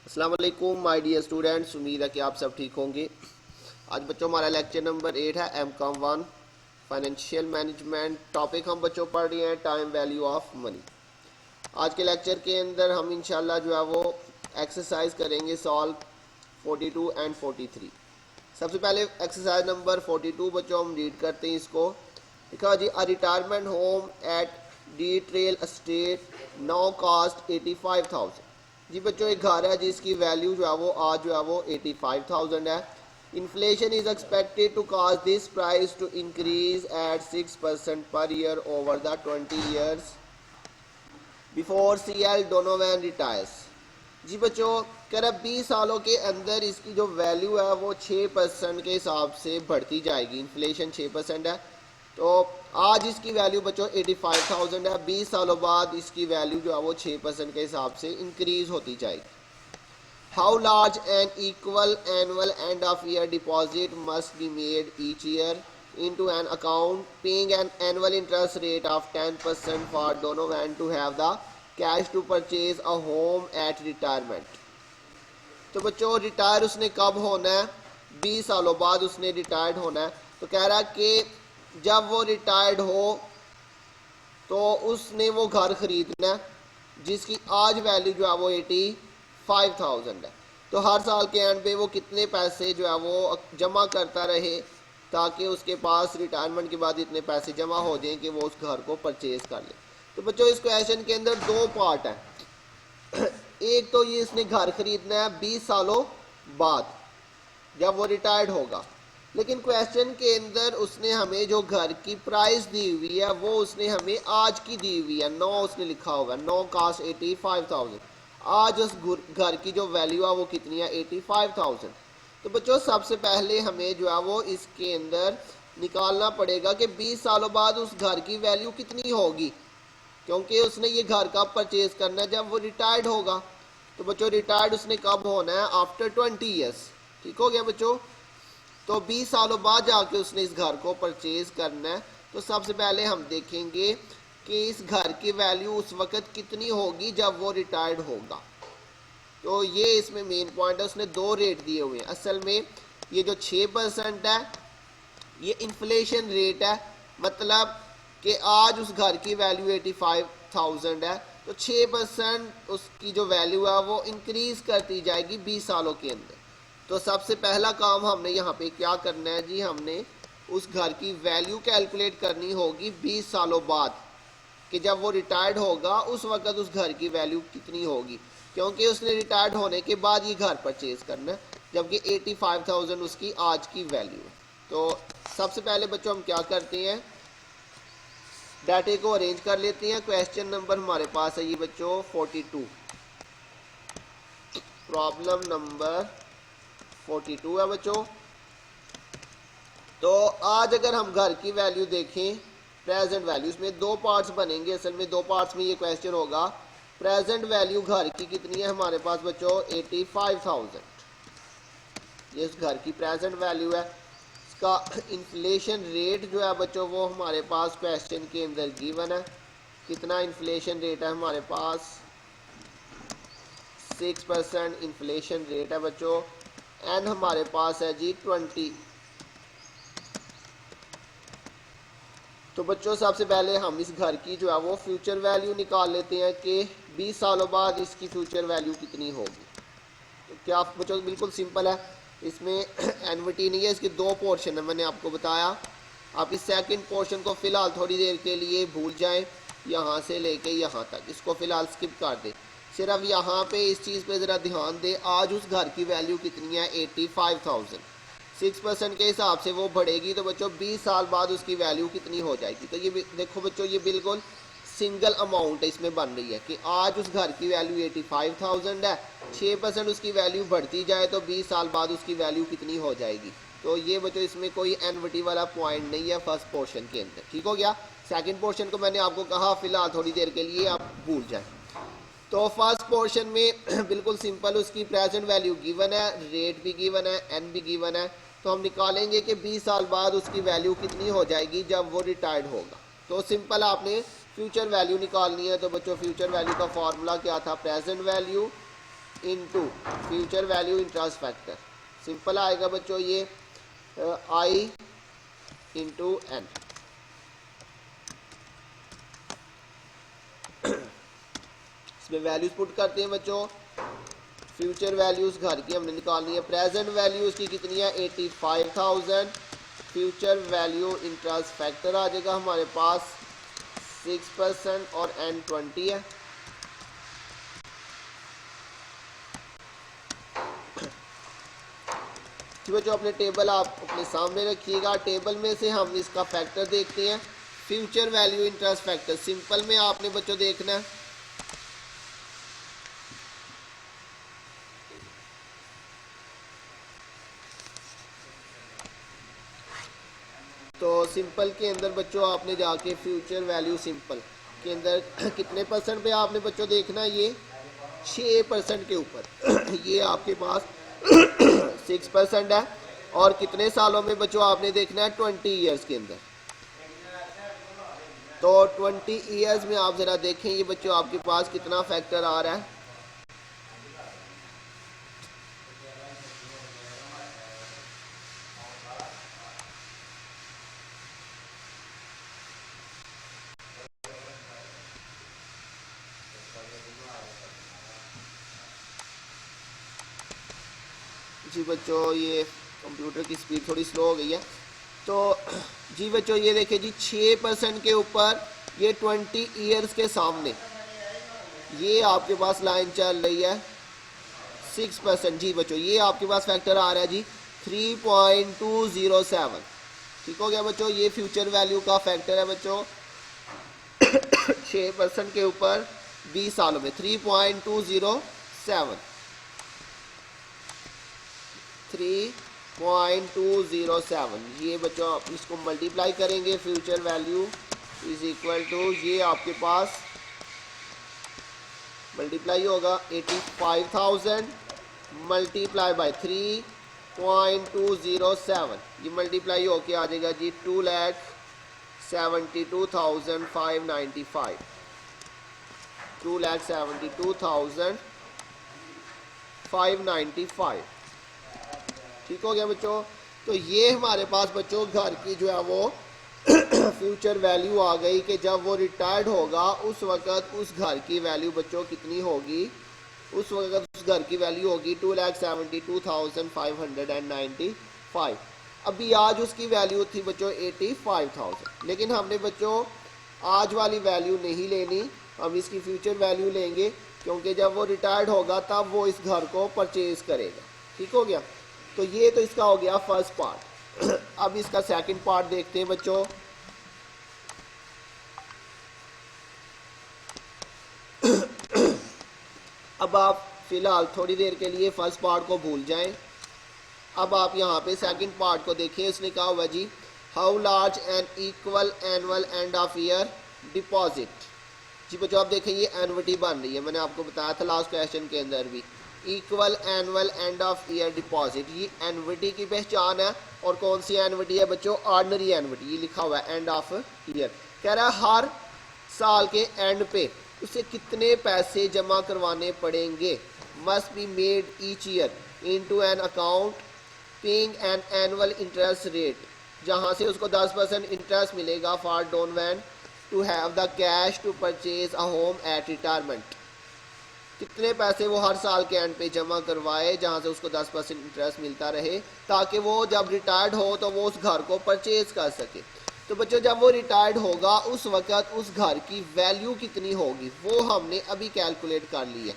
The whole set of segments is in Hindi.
अस्सलाम वालेकुम माय डियर स्टूडेंट्स, उम्मीद है कि आप सब ठीक होंगे। आज बच्चों हमारा लेक्चर नंबर 8 है MCOM 1 फाइनेंशियल मैनेजमेंट। टॉपिक हम बच्चों पढ़ रहे हैं टाइम वैल्यू ऑफ मनी। आज के लेक्चर के अंदर हम इंशाल्लाह जो है वो एक्सरसाइज करेंगे सॉल्व 42 एंड 43। सबसे पहले एक्सरसाइज नंबर 42 बच्चों हम रीड करते हैं इसको। लिखा जी, a retirement home at the trail estate now cost 85,000। जी बच्चों एक घर है जिसकी वैल्यू जो है वो आज जो है वो 85,000 है। Inflation is expected to cause this price to increase at 6% per year over the 20 years before CL Donovan retires. जी बच्चों करीब 20 सालों के अंदर इसकी जो वैल्यू है वो 6% के हिसाब से बढ़ती जाएगी। इन्फ्लेशन 6% है, तो आज इसकी वैल्यू बच्चों 85,000 है। 20 सालों बाद इसकी वैल्यू जो है वो 6% के हिसाब से इंक्रीज होती जाएगी। How large and equal annual end of year deposit must be made each year into an account paying an annual interest rate of 10% for Donovan to have the cash to purchase a home at retirement। तो बच्चों रिटायर उसने कब होना है? 20 सालों बाद उसने रिटायर्ड होना है। तो कह रहा है कि जब वो रिटायर्ड हो तो उसने वो घर खरीदना है जिसकी आज वैल्यू जो है वो 85,000 है। तो हर साल के एंड पे वो कितने पैसे जो है वो जमा करता रहे ताकि उसके पास रिटायरमेंट के बाद इतने पैसे जमा हो जाएं कि वो उस घर को परचेज कर ले। तो बच्चों इस क्वेश्चन के अंदर दो पार्ट हैं। एक तो ये इसने घर खरीदना है 20 सालों बाद जब वो रिटायर्ड होगा, लेकिन क्वेश्चन के अंदर उसने हमें जो घर की प्राइस दी हुई है वो उसने हमें आज की दी हुई है। नो उसने लिखा होगा नो कास्ट 85,000। आज उस घर की जो वैल्यू है वो कितनी है? 85,000। तो बच्चों सबसे पहले हमें जो है वो इसके अंदर निकालना पड़ेगा कि 20 सालों बाद उस घर की वैल्यू कितनी होगी, क्योंकि उसने ये घर का परचेज करना है जब वो रिटायर्ड होगा। तो बच्चों रिटायर्ड उसने कब होना है? After 20 years. ठीक हो गया बच्चों। तो 20 सालों बाद जाके उसने इस घर को परचेज करना है। तो सबसे पहले हम देखेंगे कि इस घर की वैल्यू उस वक्त कितनी होगी जब वो रिटायर्ड होगा। तो ये इसमें मेन पॉइंट है। उसने दो रेट दिए हुए हैं। असल में ये जो 6% है ये इन्फ्लेशन रेट है, मतलब कि आज उस घर की वैल्यू 85,000 है, तो 6% उसकी जो वैल्यू है वो इंक्रीज करती जाएगी 20 सालों के अंदर। तो सबसे पहला काम हमने यहाँ पे क्या करना है जी, हमने उस घर की वैल्यू कैलकुलेट करनी होगी 20 सालों बाद कि जब वो रिटायर्ड होगा उस वक्त उस घर की वैल्यू कितनी होगी, क्योंकि उसने रिटायर्ड होने के बाद ये घर परचेज करना है, जबकि 85,000 उसकी आज की वैल्यू है। तो सबसे पहले बच्चों हम क्या करते हैं, डाटे को अरेंज कर लेते हैं। क्वेश्चन नंबर हमारे पास है ये बच्चों 42। प्रॉब्लम नंबर 42 है बच्चों। तो आज अगर हम घर की वैल्यू देखें, प्रेजेंट वैल्यू, इसमें दो पार्ट्स बनेंगे। असल में दो पार्ट्स में ये क्वेश्चन होगा। प्रेजेंट वैल्यू घर की कितनी है हमारे पास बच्चों? 85,000। ये उस घर की प्रेजेंट वैल्यू है। इसका इन्फ्लेशन रेट जो है बच्चों वो हमारे पास क्वेश्चन के अंदर गिवन है। कितना इन्फ्लेशन रेट है हमारे पास? 6% इन्फ्लेशन रेट है बच्चों। एंड हमारे पास है जी 20। तो बच्चों सबसे पहले हम इस घर की जो है वो फ्यूचर वैल्यू निकाल लेते हैं कि 20 सालों बाद इसकी फ्यूचर वैल्यू कितनी होगी। तो क्या बच्चों बिल्कुल सिंपल है, इसमें एनविटी नहीं है, इसके दो पोर्शन है मैंने आपको बताया। आप इस सेकंड पोर्शन को फ़िलहाल थोड़ी देर के लिए भूल जाएं, यहाँ से लेके यहाँ तक इसको फ़िलहाल स्किप कर दें। सिर्फ यहाँ पे इस चीज़ पे ज़रा ध्यान दें, आज उस घर की वैल्यू कितनी है? 85,000। 6% के हिसाब से वो बढ़ेगी, तो बच्चों 20 साल बाद उसकी वैल्यू कितनी हो जाएगी। तो ये देखो बच्चों ये बिल्कुल सिंगल अमाउंट है इसमें बन रही है कि आज उस घर की वैल्यू 85,000 है, 6% उसकी वैल्यू बढ़ती जाए तो 20 साल बाद उसकी वैल्यू कितनी हो जाएगी। तो ये बच्चों इसमें कोई एनविटी वाला पॉइंट नहीं है फर्स्ट पोर्शन के अंदर। ठीक हो गया। सेकंड पोर्शन को मैंने आपको कहा फ़िलहाल थोड़ी देर के लिए आप भूल जाएं। तो फर्स्ट पोर्शन में बिल्कुल सिंपल, उसकी प्रेजेंट वैल्यू गिवन है, रेट भी गिवन है, एन भी गिवन है। तो हम निकालेंगे कि 20 साल बाद उसकी वैल्यू कितनी हो जाएगी जब वो रिटायर्ड होगा। तो सिंपल आपने फ्यूचर वैल्यू निकालनी है। तो बच्चों फ्यूचर वैल्यू का फॉर्मूला क्या था? Present value into future value interest factor. Simple आएगा बच्चों ये आई इंटू एन। इसमें वैल्यूज पुट करते हैं बच्चों। फ्यूचर वैल्यूज घर की हमने निकालनी है। प्रेजेंट वैल्यूज की कितनी है 85,000। फ्यूचर वैल्यू इंटरेस्ट फैक्टर आ जाएगा हमारे पास 6% और एन 20 है। बच्चों अपने टेबल आप अपने सामने रखिएगा। टेबल में से हम इसका फैक्टर देखते हैं। Future value interest factor simple में आपने बच्चों देखना है। तो सिंपल के अंदर बच्चों आपने जाके फ्यूचर वैल्यू सिंपल के अंदर कितने परसेंट पे आपने बच्चों देखना है, ये 6% के ऊपर ये आपके पास 6% है। और कितने सालों में बच्चों आपने देखना है 20 ईयर्स के अंदर। तो 20 ईयर्स में आप ज़रा देखें ये बच्चों आपके पास कितना फैक्टर आ रहा है। जी बच्चों ये कंप्यूटर की स्पीड थोड़ी स्लो हो गई है। तो जी बच्चों ये देखिए जी 6% के ऊपर ये 20 ईयर्स के सामने ये आपके पास लाइन चल रही है 6%। जी बच्चों ये आपके पास फैक्टर आ रहा है जी 3.207। ठीक हो गया बच्चों। ये फ्यूचर वैल्यू का फैक्टर है बच्चों 6% के ऊपर 20 सालों में 3.207। 3.207 ये बच्चों आप इसको मल्टीप्लाई करेंगे। Future value is equal to ये आपके पास मल्टीप्लाई होगा 85,000 मल्टीप्लाई बाय 3.207। ये मल्टीप्लाई होके आ जाएगा जी 2,72,595। 2,72,595। ठीक हो गया बच्चों। तो ये हमारे पास बच्चों घर की जो है वो फ्यूचर वैल्यू आ गई कि जब वो रिटायर्ड होगा उस वक़्त उस घर की वैल्यू बच्चों कितनी होगी। उस वक़्त उस घर की वैल्यू होगी 2,72,595। अभी आज उसकी वैल्यू थी बच्चों 85,000। लेकिन हमने बच्चों आज वाली वैल्यू नहीं लेनी, हम इसकी फ्यूचर वैल्यू लेंगे क्योंकि जब वो रिटायर्ड होगा तब वो इस घर को परचेज करेगा। ठीक हो गया। तो ये तो इसका हो गया फर्स्ट पार्ट। अब इसका सेकंड पार्ट देखते हैं बच्चों। अब आप फिलहाल थोड़ी देर के लिए फर्स्ट पार्ट को भूल जाएं। अब आप यहाँ पे सेकंड पार्ट को देखिए। इसने कहा हुआ जी how large and equal annual end of year deposit. जी बच्चों आप देखें ये एनुइटी बन रही है। मैंने आपको बताया था लास्ट क्वेश्चन के अंदर भी equal annual end of year deposit. ये एनुइटी की पहचान है। और कौन सी एनुइटी है बच्चों? Ordinary annuity. ये लिखा हुआ है एंड ऑफ ईयर। कह रहा है हर साल के एंड पे उसे कितने पैसे जमा करवाने पड़ेंगे। Must be made each year into an account paying an annual interest rate, जहाँ से उसको 10% इंटरेस्ट मिलेगा for Don want to have the cash to purchase a home at retirement. कितने पैसे वो हर साल के एंड पे जमा करवाए जहाँ से उसको 10% इंटरेस्ट मिलता रहे ताकि वो जब रिटायर्ड हो तो वो उस घर को परचेज कर सके। तो बच्चों जब वो रिटायर्ड होगा उस वक़्त उस घर की वैल्यू कितनी होगी वो हमने अभी कैलकुलेट कर ली है।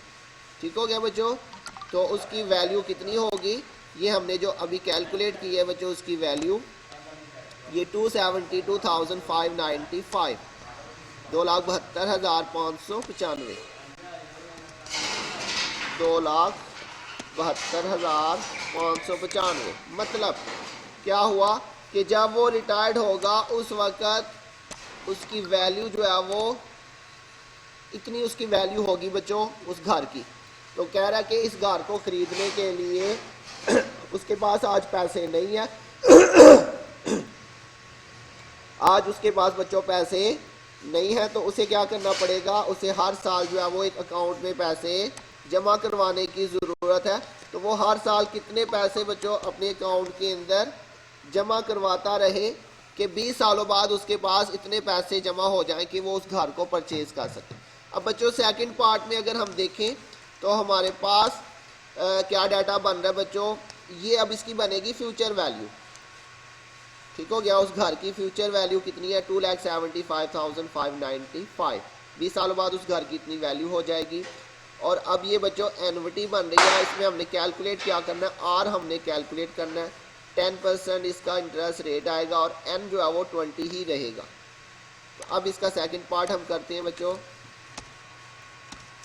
ठीक हो गया बच्चों। तो उसकी वैल्यू कितनी होगी ये हमने जो अभी कैलकुलेट की है बच्चों उसकी वैल्यू ये 2,72,595 2,72,595 2,72,595। मतलब क्या हुआ कि जब वो रिटायर्ड होगा उस वक़्त उसकी वैल्यू जो है वो इतनी उसकी वैल्यू होगी बच्चों उस घर की। तो कह रहा है कि इस घर को ख़रीदने के लिए उसके पास आज पैसे नहीं है। आज उसके पास बच्चों पैसे नहीं है तो उसे क्या करना पड़ेगा, उसे हर साल जो है वो एक अकाउंट में पैसे जमा करवाने की ज़रूरत है, तो वो हर साल कितने पैसे बच्चों अपने अकाउंट के अंदर जमा करवाता रहे कि 20 सालों बाद उसके पास इतने पैसे जमा हो जाएं कि वो उस घर को परचेज कर सके। अब बच्चों सेकंड पार्ट में अगर हम देखें तो हमारे पास क्या डाटा बन रहा है बच्चों, ये अब इसकी बनेगी फ्यूचर वैल्यू। ठीक हो गया, उस घर की फ्यूचर वैल्यू कितनी है, 2,75,595। 20 सालों बाद उस घर की इतनी वैल्यू हो जाएगी। और अब ये बच्चों एनविटी बन रही है, इसमें हमने कैलकुलेट क्या करना है, आर हमने कैलकुलेट करना है। 10% इसका इंटरेस्ट रेट आएगा और एन जो है वो 20 ही रहेगा। तो अब इसका सेकंड पार्ट हम करते हैं बच्चों।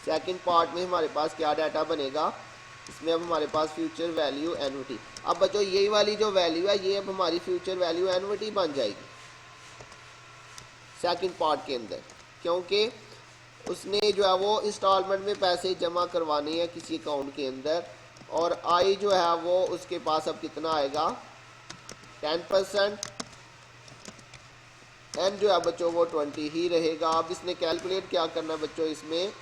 सेकंड पार्ट में हमारे पास क्या डाटा बनेगा, इसमें अब हमारे पास फ्यूचर वैल्यू एनविटी। अब बच्चों यही वाली जो वैल्यू है ये अब हमारी फ्यूचर वैल्यू एनविटी बन जाएगी सेकंड पार्ट के अंदर, क्योंकि उसने जो है वो इंस्टॉलमेंट में पैसे जमा करवाने हैं किसी अकाउंट के अंदर, और आई जो है वो उसके पास अब कितना आएगा 10%, एन जो है बच्चों वो 20 ही रहेगा। अब इसने कैलकुलेट क्या करना है बच्चों, इसमें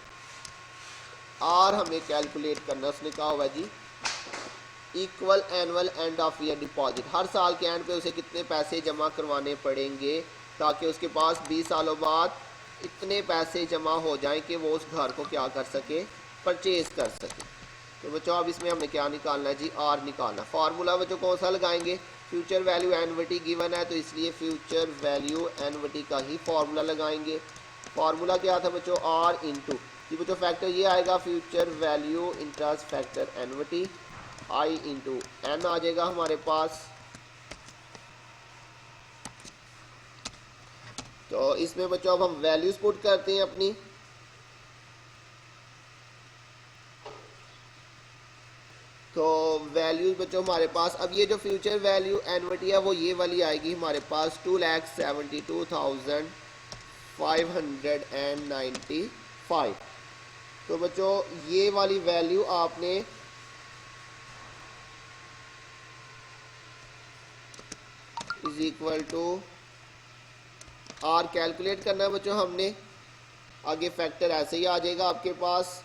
आर हमें कैलकुलेट करना, उसने कहा हुआ जी equal annual end of year deposit, हर साल के एंड पे उसे कितने पैसे जमा करवाने पड़ेंगे ताकि उसके पास 20 सालों बाद इतने पैसे जमा हो जाएं कि वो उस घर को क्या कर सके, परचेज कर सके। तो बच्चों अब इसमें हमने क्या निकालना है जी, आर निकालना। फार्मूला बच्चों कौन सा लगाएंगे, फ्यूचर वैल्यू एनविटी गिवन है तो इसलिए फ्यूचर वैल्यू एनविटी का ही फार्मूला लगाएंगे। फार्मूला क्या था बच्चों, आर इंटू जी बच्चों फैक्टर ये आएगा future value interest factor annuity, I into N आ जाएगा हमारे पास। तो इसमें बच्चों अब हम वैल्यूज पुट करते हैं अपनी। तो वैल्यूज बच्चों हमारे पास अब ये जो फ्यूचर वैल्यू एनविटी है वो ये वाली आएगी हमारे पास 2,72,595। तो बच्चों ये वाली वैल्यू आपने is equal to R calculate करना है बच्चों हमने, आगे फैक्टर ऐसे ही आ जाएगा आपके पास।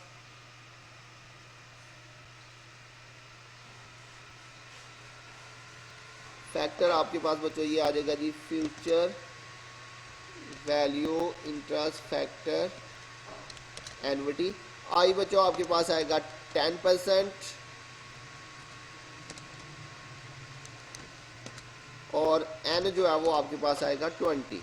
फैक्टर आपके पास बच्चों ये आ जाएगा जी future value interest factor annuity, I बच्चों आपके पास आएगा 10% और एन जो है वो आपके पास आएगा 20।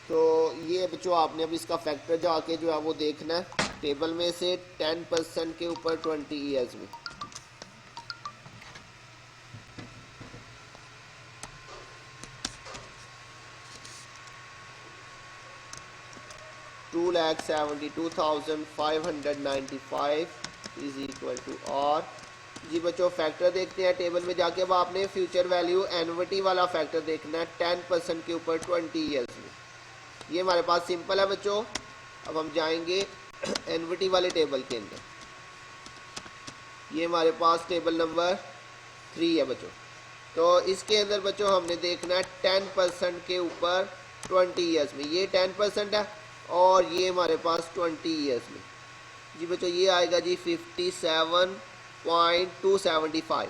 तो ये बच्चों आपने अब इसका फैक्टर जाके जो है वो देखना है टेबल में से 10% के ऊपर 20 ईयर्स में। $2,72,595 इज इक्वल टू आर। जी बच्चों फैक्टर देखते हैं टेबल में जाके। अब आपने फ्यूचर वैल्यू एनविटी वाला फैक्टर देखना है 10% के ऊपर 20 ईयर्स में। ये हमारे पास सिंपल है बच्चों। अब हम जाएंगे एनविटी वाले टेबल के अंदर। ये हमारे पास टेबल नंबर 3 है बच्चों। तो इसके अंदर बच्चों हमने देखना है 10% के ऊपर 20 ईयर्स में। ये 10% है और ये हमारे पास 20 ईयर्स में। जी बच्चों ये आएगा जी 57.275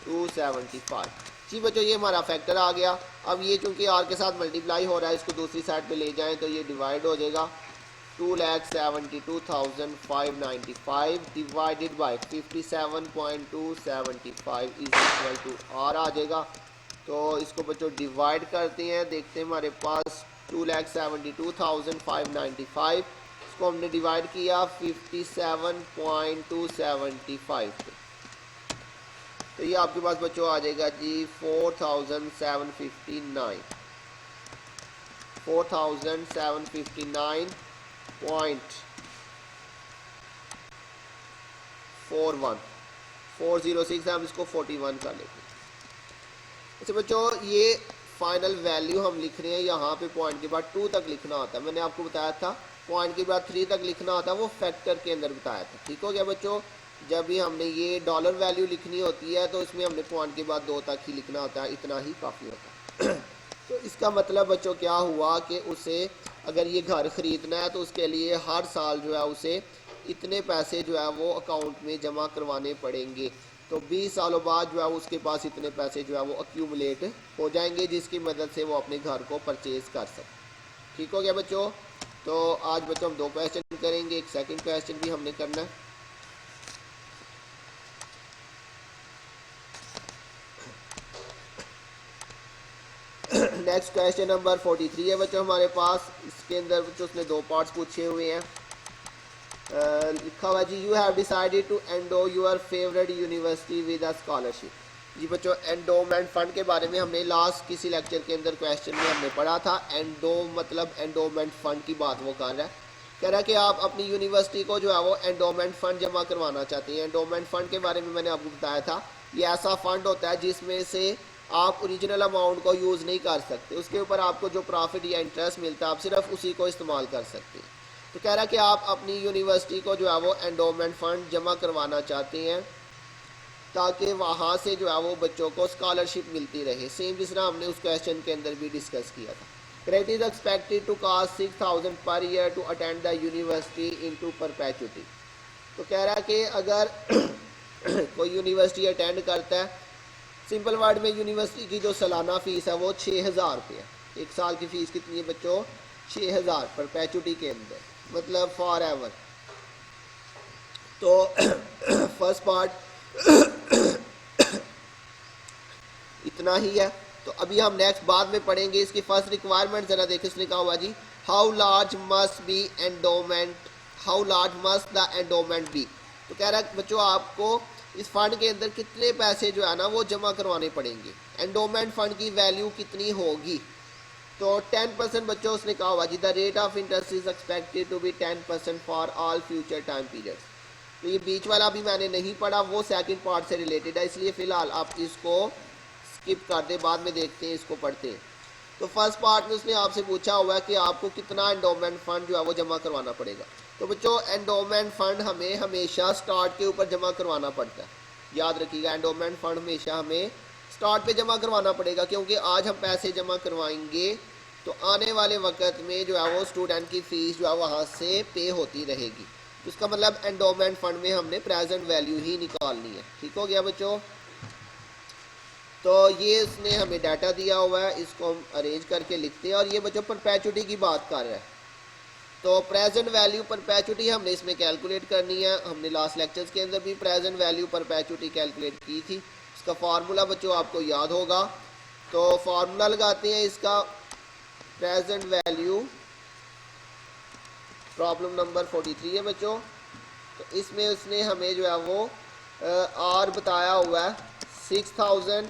275 जी बच्चों ये हमारा फैक्टर आ गया। अब ये चूंकि आर के साथ मल्टीप्लाई हो रहा है, इसको दूसरी साइड पे ले जाएं तो ये डिवाइड हो जाएगा। 2,72,595 divided by 57.275 is equal to R आ जाएगा। तो इसको बच्चों डिवाइड करते हैं, देखते हैं हमारे पास 2,72,595 इसको हमने डिवाइड किया 57.275 पे। तो ये आपके पास बच्चों आ जाएगा जी 4,759.41 406 है, हम इसको 41 कर लेते हैं। अच्छा बच्चों ये फाइनल वैल्यू हम लिख रहे हैं, यहाँ पे पॉइंट के बाद 2 तक लिखना होता है। मैंने आपको बताया था पॉइंट के बाद 3 तक लिखना होता है वो फैक्टर के अंदर बताया था। ठीक हो गया बच्चों। जब भी हमने ये डॉलर वैल्यू लिखनी होती है तो इसमें हमने पॉइंट के बाद 2 तक ही लिखना होता है, इतना ही काफ़ी होता है। तो इसका मतलब बच्चों क्या हुआ कि उसे अगर ये घर ख़रीदना है तो उसके लिए हर साल जो है उसे इतने पैसे जो है वो अकाउंट में जमा करवाने पड़ेंगे। तो 20 सालों बाद जो है उसके पास इतने पैसे जो है वो अक्यूमुलेट हो जाएंगे, जिसकी मदद से वो अपने घर को परचेज़ कर सकते। ठीक हो गया बच्चों। तो आज बच्चों हम 2 क्वेश्चन करेंगे, एक सेकंड क्वेश्चन भी हमने करना है। नेक्स्ट क्वेश्चन नंबर 43 है बच्चों हमारे पास। इसके अंदर बच्चों उसने 2 पार्ट्स पूछे हुए हैं। लिखा हुआ जी, you have decided to endow your favourite university with a scholarship. जी बच्चों एंडोमेंट फ़ंड के बारे में हमने लास्ट किसी लेक्चर के अंदर क्वेश्चन में हमने पढ़ा था। एंडो मतलब एंडोमेंट फ़ंड की बात वो कर रहा है। कह रहा है कि आप अपनी यूनिवर्सिटी को जो है वो एंडोमेंट फ़ंड जमा करवाना चाहते हैं। एंडोमेंट फ़ंड के बारे में मैंने आपको बताया था, ये ऐसा फ़ंड होता है जिसमें से आप ओरिजिनल अमाउंट को यूज़ नहीं कर सकते, उसके ऊपर आपको जो प्रॉफिट या इंटरेस्ट मिलता है आप सिर्फ उसी को इस्तेमाल कर सकते हैं। तो कह रहा है कि आप अपनी यूनिवर्सिटी को जो है वो एंडोमेंट फ़ंड जमा करवाना चाहते हैं ताकि वहाँ से जो है वो बच्चों को स्कॉलरशिप मिलती रहे, सेम जिस तरह हमने उस क्वेश्चन के अंदर भी डिस्कस किया था। Credit is expected to cost 6,000 per year to attend the university into perpetuity. तो कह रहा है कि अगर कोई यूनिवर्सिटी अटेंड करता है, सिंपल वर्ड में यूनिवर्सिटी की जो सालाना फ़ीस है वो 6,000 रुपये है। एक साल की फ़ीस कितनी है बच्चों? 6,000 परपेचुटी के अंदर, मतलब फॉर एवर। तो फर्स्ट पार्ट इतना ही है। तो अभी हम नेक्स्ट बाद में पढ़ेंगे। इसकी फर्स्ट रिक्वायरमेंट ज़रा देखिए, इसने कहा हुआ जी, how large must be endowment, how large must the endowment be. तो कह रहा है बच्चों आपको इस फंड के अंदर कितने पैसे जो है ना वो जमा करवाने पड़ेंगे, एंडोमेंट फंड की वैल्यू कितनी होगी। तो 10% बच्चों उसने कहा हुआ जी, the rate of interest is expected to be 10% for all future time periods. तो ये बीच वाला भी मैंने नहीं पढ़ा, वो सेकंड पार्ट से रिलेटेड है, इसलिए फ़िलहाल आप इसको स्किप कर दे, बाद में देखते हैं, इसको पढ़ते हैं। तो फर्स्ट पार्ट में उसने आपसे पूछा हुआ है कि आपको कितना एंडोमेंट फ़ंड जो है वो जमा करवाना पड़ेगा। तो बच्चों एंडोमेंट फ़ंड हमें हमेशा स्टार्ट के ऊपर जमा करवाना पड़ता है, याद रखिएगा। एंडोमेंट फ़ंड हमेशा हमें स्टार्ट पे जमा करवाना पड़ेगा, क्योंकि आज हम पैसे जमा करवाएंगे तो आने वाले वक्त में जो है वो स्टूडेंट की फ़ीस जो है वहाँ से पे होती रहेगी। तो इसका मतलब एंडोमेंट फ़ंड में हमने प्रेजेंट वैल्यू ही निकालनी है। ठीक हो गया बच्चों। तो ये इसने हमें डाटा दिया हुआ है, इसको हम अरेंज करके लिखते हैं। और ये बच्चों परपेचुटी की बात कर रहा है, तो प्रेजेंट वैल्यू परपेचुटी हमने इसमें कैलकुलेट करनी है। हमने लास्ट लेक्चर्स के अंदर भी प्रेजेंट वैल्यू परपेचुटी कैलकुलेट की थी। इसका फार्मूला बच्चों आपको याद होगा। तो फार्मूला लगाते हैं इसका, प्रेजेंट वैल्यू, प्रॉब्लम नंबर 43 है बच्चों। तो इसमें उसने हमें जो है वो आर बताया हुआ है 6,000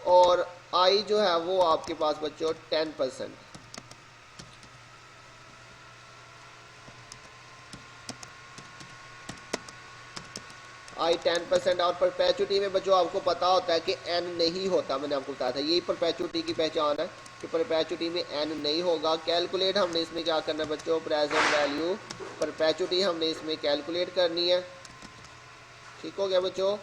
और आई जो है वो आपके पास बच्चों 10%। आई 10% और परपेचुटी में बच्चों आपको पता होता है कि एन नहीं होता, मैंने आपको बताया था, यही परपेचुटी की पहचान है कि परपेचुटी में एन नहीं होगा। कैलकुलेट हमने इसमें क्या करना है बच्चों, प्रेजेंट वैल्यू परपेचुटी हमने इसमें कैलकुलेट करनी है। ठीक हो गया बच्चों।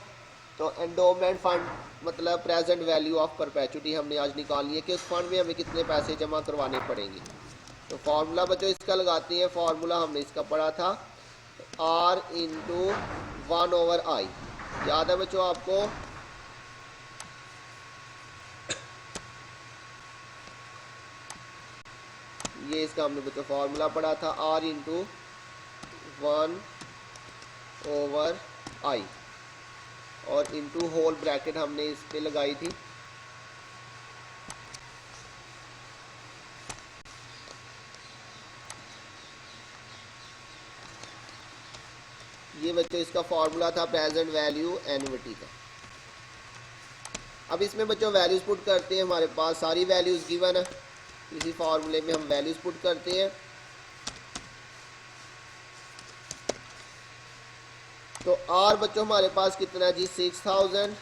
तो एंडोमेंट फंड मतलब प्रेजेंट वैल्यू ऑफ परपेचुटी हमने आज निकालनी है कि उस फंड में हमें कितने पैसे जमा करवाने पड़ेंगे। तो फार्मूला बच्चों इसका लगाते हैं। फार्मूला हमने इसका पढ़ा था, आर इंटू 1/i, याद है बच्चों आपको। ये इसका हमने बच्चों फार्मूला पढ़ा था, आर इंटू 1/i और इंटू होल ब्रैकेट हमने इस पे लगाई थी। ये बच्चों इसका फार्मूला था प्रेजेंट वैल्यू एन्युटी का। अब इसमें बच्चों वैल्यूज पुट करते हैं, हमारे पास सारी वैल्यूज गिवन है, इसी फार्मूले में हम वैल्यूज पुट करते हैं। तो आर बच्चों हमारे पास कितना जी 6,000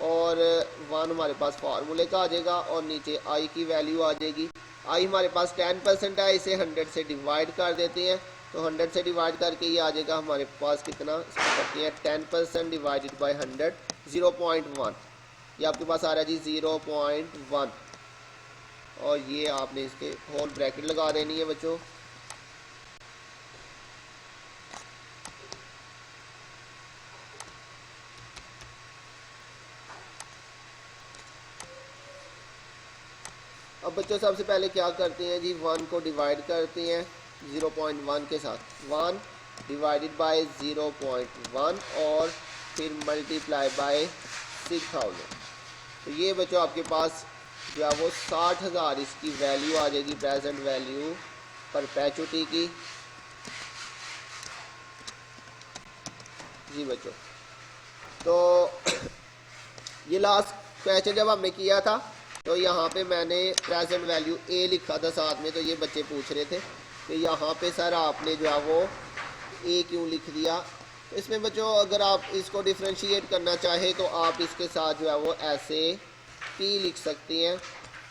और 1 हमारे पास फार्मूले का आ जाएगा और नीचे आई की वैल्यू आ जाएगी। आई हमारे पास 10% है, इसे 100 से डिवाइड कर देते हैं तो 100 से डिवाइड करके ये आ जाएगा हमारे पास कितना, इसको करते हैं 10% डिवाइडेड बाई 100 0.1, ये आपके पास आ रहा है जी 0.1 और ये आपने इसके होल ब्रैकेट लगा देनी है बच्चों। अब बच्चों सबसे पहले क्या करते हैं जी, 1 को डिवाइड करते हैं 0.1 के साथ, 1 डिवाइडेड बाय 0.1 और फिर मल्टीप्लाई बाय 6000। तो ये बच्चों आपके पास जो है वो 60,000 इसकी वैल्यू आ जाएगी, प्रेजेंट वैल्यू परपेचुटी की जी बच्चों। तो ये लास्ट क्वेश्चन जब हमने किया था तो यहाँ पे मैंने प्रेजेंट वैल्यू ए लिखा था साथ में, तो ये बच्चे पूछ रहे थे कि यहाँ पे सर आपने जो है वो ए क्यों लिख दिया। तो इसमें बच्चों अगर आप इसको डिफ्रेंशिएट करना चाहे तो आप इसके साथ जो है वो ऐसे पी लिख सकते हैं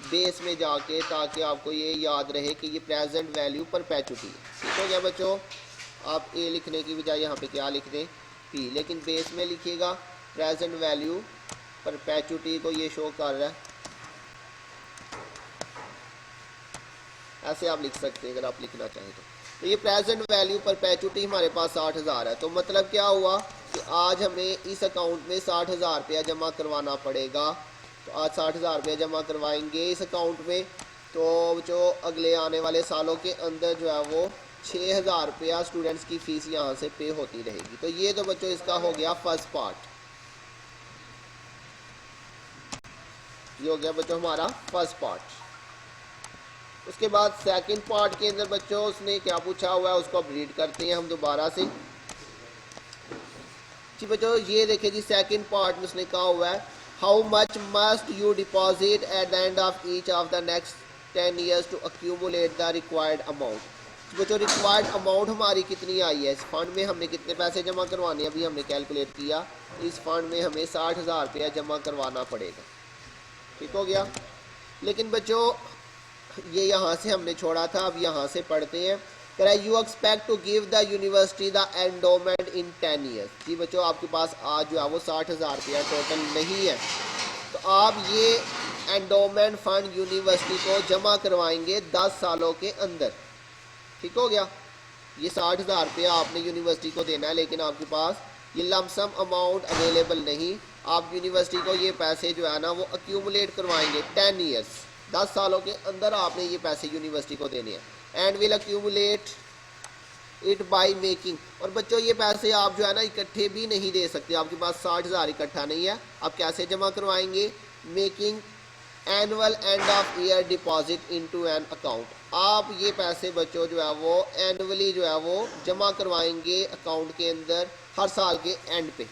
बेस में जाके, ताकि आपको ये याद रहे कि ये प्रेजेंट वैल्यू परपेचुटी है। ठीक हो गया बच्चों, आप ए लिखने की बजाय यहाँ पे क्या लिख दें पी, लेकिन बेस में लिखिएगा प्रेजेंट वैल्यू परपेचुटी को ये शो कर रहा है, ऐसे आप लिख सकते हैं अगर आप लिखना चाहें तो ये प्रेजेंट वैल्यू परपेचुटी हमारे पास 60,000 है। तो मतलब क्या हुआ कि आज हमें इस अकाउंट में 60,000 रुपया जमा करवाना पड़ेगा। तो आज 60,000 रुपया जमा करवाएंगे इस अकाउंट में, तो जो अगले आने वाले सालों के अंदर जो है वो 6,000 रुपया स्टूडेंट्स की फ़ीस यहाँ से पे होती रहेगी। तो ये तो बच्चों इसका हो गया फर्स्ट पार्ट, ये हो गया बच्चों हमारा फर्स्ट पार्ट। उसके बाद सेकंड पार्ट के अंदर बच्चों उसने क्या पूछा हुआ है उसको अब रीड करते हैं हम दोबारा से जी बच्चों। ये देखिए जी सेकंड पार्ट में उसने कहा हुआ है how much must you deposit at the end of each of the next 10 years to accumulate the required amount. बच्चों रिक्वायर्ड अमाउंट हमारी कितनी आई है, इस फंड में हमने कितने पैसे जमा करवाने, अभी हमने कैलकुलेट किया, इस फंड में हमें 60,000 रुपया जमा करवाना पड़ेगा। ठीक हो गया, लेकिन बच्चों ये यहाँ से हमने छोड़ा था, अब यहाँ से पढ़ते हैं। कह रहा है you expect to give the university the endowment in 10 years। जी बच्चों आपके पास आज जो है वो 60,000 रुपया टोटल नहीं है, तो आप ये एंडोमेंट फंड यूनिवर्सिटी को जमा करवाएंगे 10 सालों के अंदर। ठीक हो गया, ये 60,000 रुपया आपने यूनिवर्सिटी को देना है, लेकिन आपके पास ये लमसम अमाउंट अवेलेबल नहीं। आप यूनिवर्सिटी को ये पैसे जो है ना वो अक्यूमुलेट करवाएंगे 10 years, 10 सालों के अंदर आपने ये पैसे यूनिवर्सिटी को देने हैं। And will accumulate it by making. और बच्चों ये पैसे आप जो है ना इकट्ठे भी नहीं दे सकते, आपके पास 60,000 इकट्ठा नहीं है, आप कैसे जमा करवाएंगे, making annual end of year deposit into an account. आप ये पैसे बच्चों जो है वो एनुअली जो है वो जमा करवाएंगे अकाउंट के अंदर हर साल के एंड पे।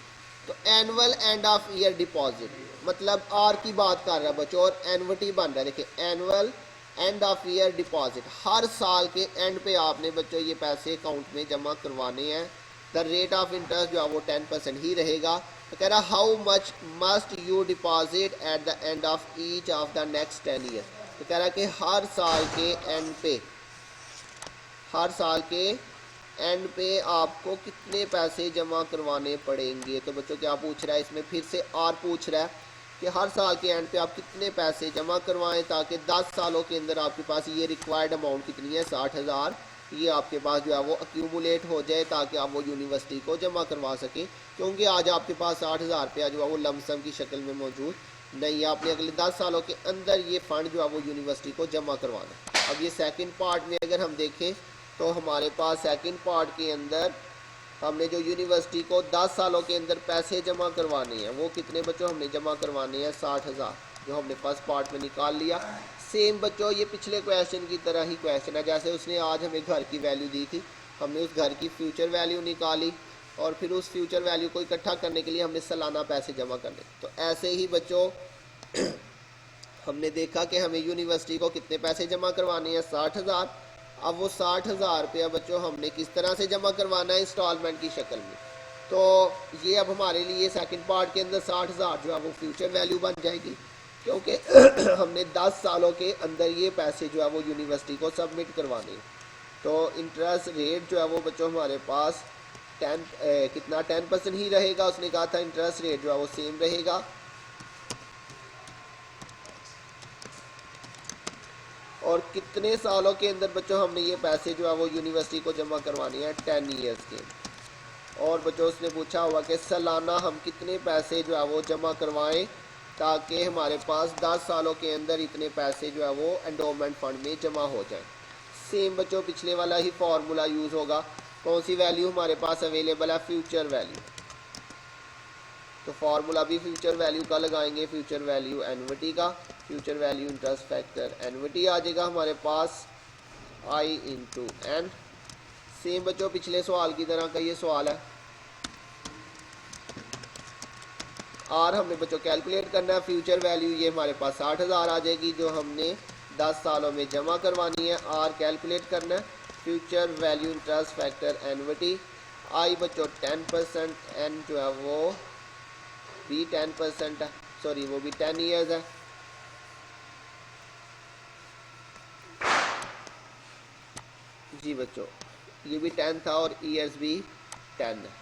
तो annual end of year deposit मतलब आर की बात कर रहा है बच्चों, और एनविटी बन रहा है। देखिए annual end of year deposit, हर साल के एंड पे आपने बच्चों ये पैसे अकाउंट में जमा करवाने हैं। द रेट ऑफ इंटरेस्ट जो है वो 10% ही रहेगा। तो कह रहा how much must you deposit at the end of each of the next 10 years। तो कह रहा है कि हर साल के एंड पे, हर साल के एंड पे आपको कितने पैसे जमा करवाने पड़ेंगे। तो बच्चों क्या पूछ रहा है इसमें, फिर से आर पूछ रहा है कि हर साल के एंड पे आप कितने पैसे जमा करवाएं ताकि 10 सालों के अंदर आपके पास ये रिक्वायर्ड अमाउंट कितनी है 60,000, ये आपके पास जो है वो अक्यूमुलेट हो जाए ताकि आप वो यूनिवर्सिटी को जमा करवा सकें। क्योंकि आज आपके पास 60,000 रुपया जो है वो लमसम की शक्ल में मौजूद नहीं है, आपने अगले 10 सालों के अंदर ये फ़ंड जो है वो यूनिवर्सिटी को जमा करवाना। अब ये सेकेंड पार्ट में अगर हम देखें तो हमारे पास सेकेंड पार्ट के अंदर हमने जो यूनिवर्सिटी को 10 सालों के अंदर पैसे जमा करवाने हैं वो कितने बच्चों हमने जमा करवाने हैं 60,000, जो हमने फर्स्ट पार्ट में निकाल लिया। सेम बच्चों ये पिछले क्वेश्चन की तरह ही क्वेश्चन है, जैसे उसने आज हमें घर की वैल्यू दी थी, हमने उस घर की फ्यूचर वैल्यू निकाली और फिर उस फ्यूचर वैल्यू को इकट्ठा करने के लिए हमने सालाना पैसे जमा करने। तो ऐसे ही बच्चों हमने देखा कि हमें यूनिवर्सिटी को कितने पैसे जमा करवाने हैं 60,000। अब वो 60,000 रुपया बच्चों हमने किस तरह से जमा करवाना है, इंस्टॉलमेंट की शक्ल में। तो ये अब हमारे लिए सेकंड पार्ट के अंदर 60,000 जो है वो फ्यूचर वैल्यू बन जाएगी, क्योंकि हमने 10 सालों के अंदर ये पैसे जो है वो यूनिवर्सिटी को सबमिट करवाने हैं। तो इंटरेस्ट रेट जो है वो बच्चों हमारे पास 10% ही रहेगा। उसने कहा था इंटरेस्ट रेट जो है वो सेम रहेगा। और कितने सालों के अंदर बच्चों हमने ये पैसे जो है वो यूनिवर्सिटी को जमा करवानी है, 10 ईयर्स के। और बच्चों उसने पूछा हुआ कि सालाना हम कितने पैसे जो है वो जमा करवाएं ताकि हमारे पास 10 सालों के अंदर इतने पैसे जो है वो एंडोमेंट फंड में जमा हो जाए। सेम बच्चों पिछले वाला ही फॉर्मूला यूज़ होगा। कौन सी वैल्यू हमारे पास अवेलेबल है, फ्यूचर वैल्यू। तो फार्मूला भी फ्यूचर वैल्यू का लगाएंगे, फ्यूचर वैल्यू एन्युटी का, future value interest factor annuity आ जाएगा हमारे पास आई इंटू एन। सेम बच्चों पिछले सवाल की तरह का ये सवाल है। आर हमने बच्चों कैलकुलेट करना है। फ्यूचर वैल्यू ये हमारे पास 60,000 आ जाएगी जो हमने 10 सालों में जमा करवानी है। आर कैलकुलेट करना है। Future value interest factor annuity i बच्चों 10%, एन जो है वो भी 10% है, सॉरी वो भी 10 ईयर्स है। जी बच्चों ये भी 10 था और ईयर्स भी 10 है।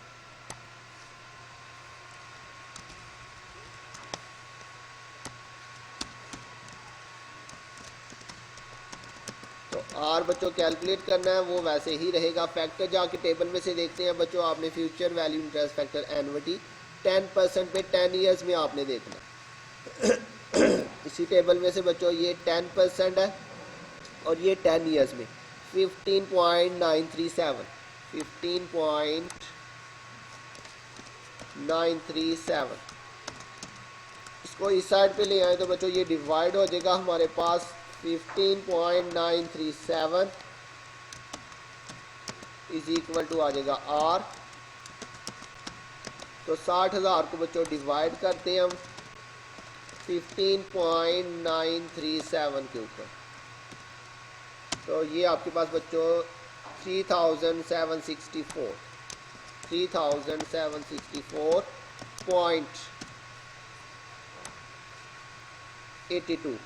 तो आर बच्चों कैलकुलेट करना है, वो वैसे ही रहेगा। फैक्टर जाके टेबल में से देखते हैं बच्चों। आपने future value interest factor annuity 10% पे 10 ईयर्स में आपने देखना। इसी टेबल में से बच्चों ये 10% है और ये 10 ईयर्स में 15.937 15.937। इसको इस साइड पे ले आए तो बच्चों ये डिवाइड हो जाएगा हमारे पास 15.937 इज इक्वल टू आ जाएगा आर। तो 60,000 को बच्चों डिवाइड करते हैं हम 15.937 के ऊपर। तो ये आपके पास बच्चों 3,764.82।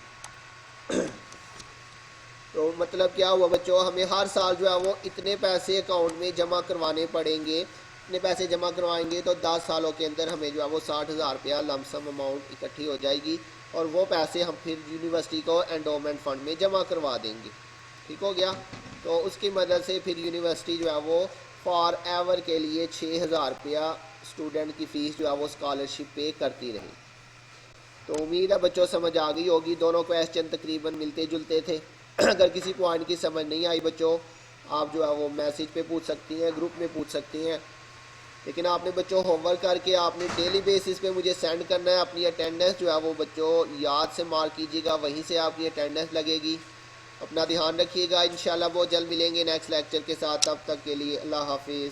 तो मतलब क्या हुआ बच्चों, हमें हर साल जो है वो इतने पैसे अकाउंट में जमा करवाने पड़ेंगे। इतने पैसे जमा करवाएंगे तो 10 सालों के अंदर हमें जो है वो 60,000 रुपया लमसम अमाउंट इकट्ठी हो जाएगी और वो पैसे हम फिर यूनिवर्सिटी को एंडोमेंट फंड में जमा करवा देंगे। ठीक हो गया। तो उसकी मदद से फिर यूनिवर्सिटी जो है वो फॉर एवर के लिए 6,000 रुपया स्टूडेंट की फ़ीस जो है वो स्कॉलरशिप पे करती रही। तो उम्मीद है बच्चों समझ आ गई होगी। दोनों क्वेश्चन तकरीबन मिलते जुलते थे। अगर किसी पॉइंट की समझ नहीं आई बच्चों, आप जो है वो मैसेज पे पूछ सकती हैं, ग्रुप में पूछ सकती हैं। लेकिन आपने बच्चों होमवर्क करके आपने डेली बेसिस पे मुझे सेंड करना है। अपनी अटेंडेंस जो है वो बच्चों याद से मार्क कीजिएगा, वहीं से आपकी अटेंडेंस लगेगी। अपना ध्यान रखिएगा। इंशाल्लाह बहुत जल्द मिलेंगे नेक्स्ट लेक्चर के साथ। तब तक के लिए अल्लाह हाफिज़।